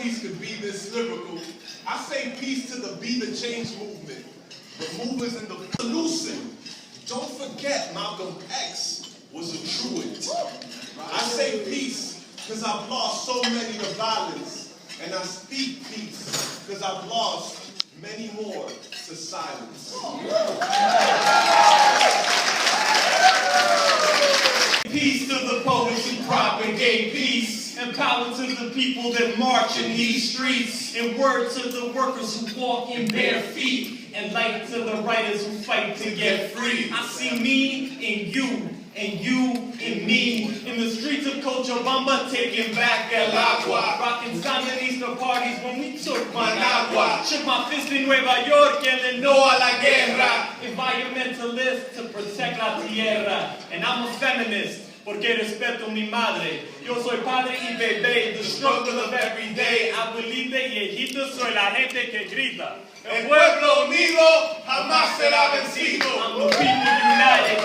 peace could be this lyrical. I say peace to the Be the Change movement. The movers and the solution. Don't forget Malcolm X was a truant. I say peace because I've lost so many to violence. And I speak peace because I've lost many more to silence. Peace to the poets who propagate peace, and power to the people that march in these streets, and word to the workers who walk in bare feet, and light to the writers who fight to get free. I see me in you, and you in me, in the streets of Cochabamba, taking back El Agua, rocking Sandinista parties when we took Managua, shook my fist in Nueva York and then no a la guerra, environmentalist to protect la tierra, and I'm a feminist, porque respeto mi madre, yo soy padre y bebé, the struggle of every day, abuelita y hijito, soy la gente que grita, el pueblo unido jamás será vencido. I'm the people united,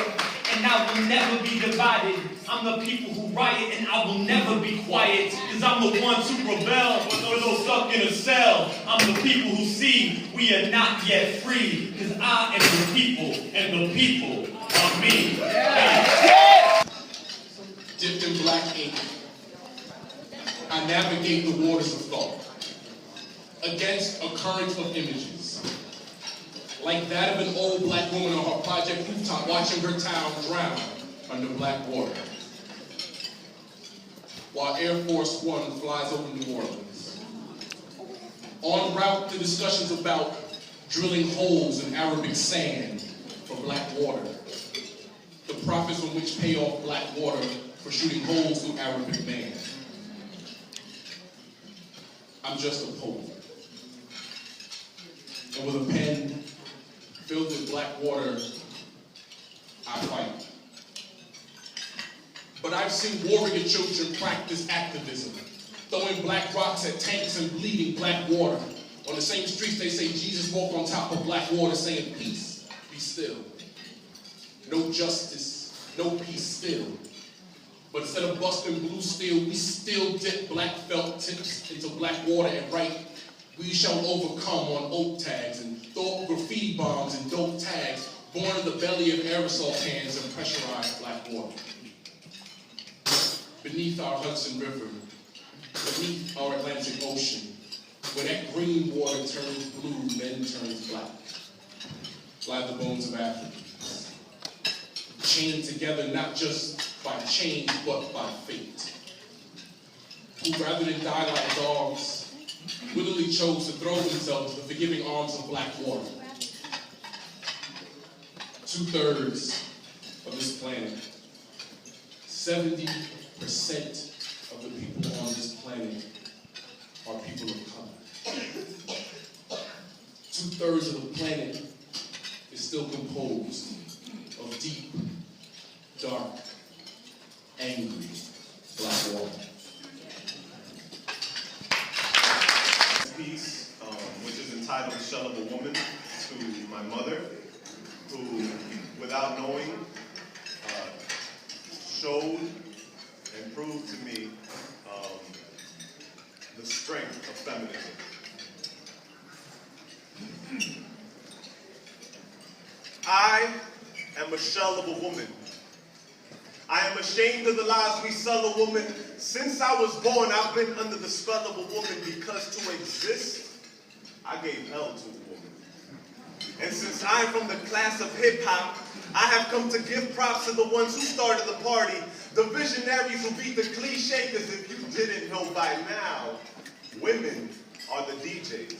and I will never be divided. I'm the people who riot, and I will never be quiet, because I'm the ones who rebel for those stuck in a cell. I'm the people who see we are not yet free, because I am the people, and the people are me. Dipped in black ink, I navigate the waters of thought against a current of images, like that of an old black woman on her project rooftop watching her town drown under black water, while Air Force One flies over New Orleans. En route to discussions about drilling holes in Arabic sand for black water, the profits from which pay off black water for shooting holes through Arabic man. I'm just a poet. And with a pen filled with black water, I fight. But I've seen warrior children practice activism, throwing black rocks at tanks and bleeding black water. On the same streets they say Jesus walked on top of black water saying, peace, be still. No justice, no peace still. But instead of busting blue steel, we still dip black felt tips into black water and write, we shall overcome on oak tags and throw up graffiti bombs and dope tags born in the belly of aerosol cans and pressurized black water. Beneath our Hudson River, beneath our Atlantic Ocean, where that green water turns blue, then turns black, lie the bones of Africans, chained together not just by change, but by fate, who rather than die like dogs, willingly chose to throw themselves into the forgiving arms of black water. 2/3 of this planet, 70% of the people on this planet are people of color. 2/3 of the planet is still composed of deep, dark, angry black water. Piece, which is entitled Shell of a Woman, to my mother, who, without knowing, showed and proved to me the strength of feminism. I am a shell of a woman. I am ashamed of the lies we sell a woman. Since I was born, I've been under the spell of a woman, because to exist, I gave hell to a woman. And since I'm from the class of hip-hop, I have come to give props to the ones who started the party, the visionaries who beat the cliche, because if you didn't know by now, women are the DJs.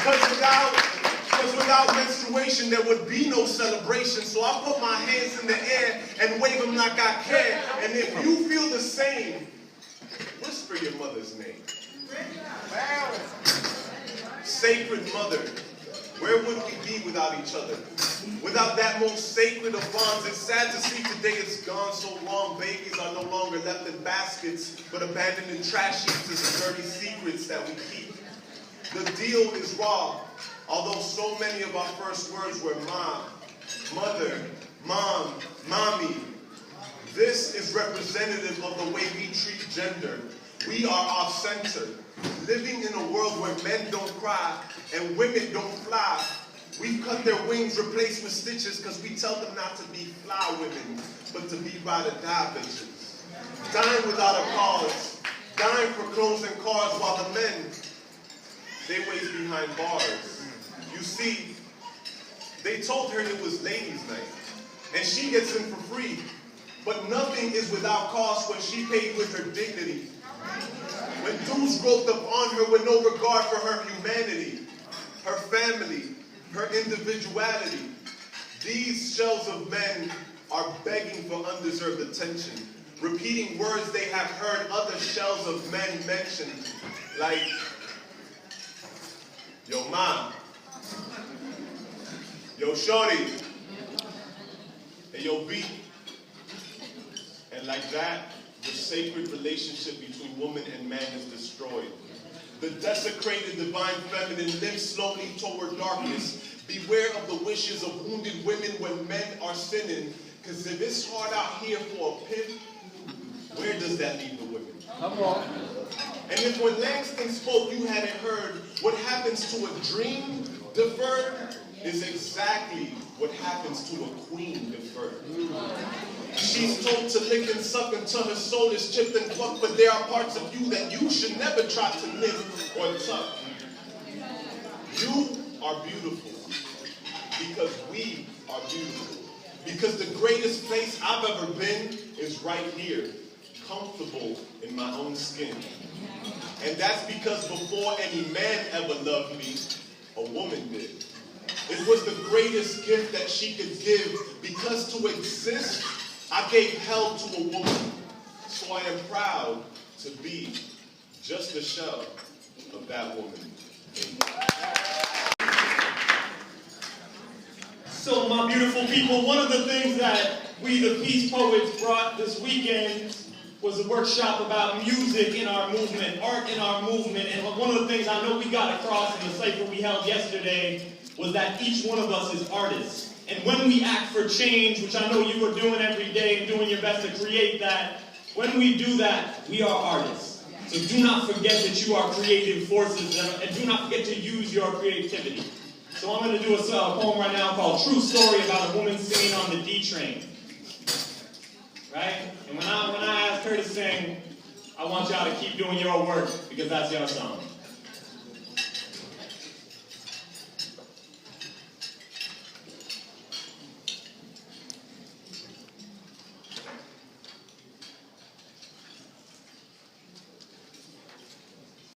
Because without menstruation, there would be no celebration. So I put my hands in the air and wave them like I care. And if you feel the same, whisper your mother's name. Sacred mother, where would we be without each other? Without that most sacred of bonds. It's sad to see today it's gone so long. Babies are no longer left in baskets, but abandoned in trash heaps as the dirty secrets that we keep. The deal is raw, although so many of our first words were mom, mother, mom, mommy. This is representative of the way we treat gender. We are off-center, living in a world where men don't cry and women don't fly. We've cut their wings, replaced with stitches, because we tell them not to be fly women, but to be ride-or-die bitches. Dying without a cause, dying for clothes and cars, while the men, they wait behind bars. You see, they told her it was ladies' night, and she gets in for free. But nothing is without cost when she paid with her dignity. When dudes roped up on her with no regard for her humanity, her family, her individuality. These shells of men are begging for undeserved attention, repeating words they have heard other shells of men mention, like, yo ma, yo shorty, and yo B. And like that, the sacred relationship between woman and man is destroyed. The desecrated divine feminine lives slowly toward darkness. Beware of the wishes of wounded women when men are sinning. Because if it's hard out here for a pimp, where does that leave the women? Come on. And if when Langston spoke you hadn't heard, what happens to a dream deferred is exactly what happens to a queen deferred. She's told to lick and suck until her soul is chipped and plucked, but there are parts of you that you should never try to nip or tuck. You are beautiful because we are beautiful. Because the greatest place I've ever been is right here, comfortable in my own skin. And that's because before any man ever loved me, a woman did. It was the greatest gift that she could give, because to exist, I gave hell to a woman. So I am proud to be just a shell of that woman. So my beautiful people, one of the things that we the Peace Poets brought this weekend was a workshop about music in our movement, art in our movement. And one of the things I know we got across in the cipher we held yesterday was that each one of us is artists. And when we act for change, which I know you are doing every day and doing your best to create that, when we do that, we are artists. So do not forget that you are creative forces, and do not forget to use your creativity. So I'm going to do a poem right now called True Story, about a woman singing on the D train. Right? And when I ask her to sing, I want y'all to keep doing your work, because that's your song.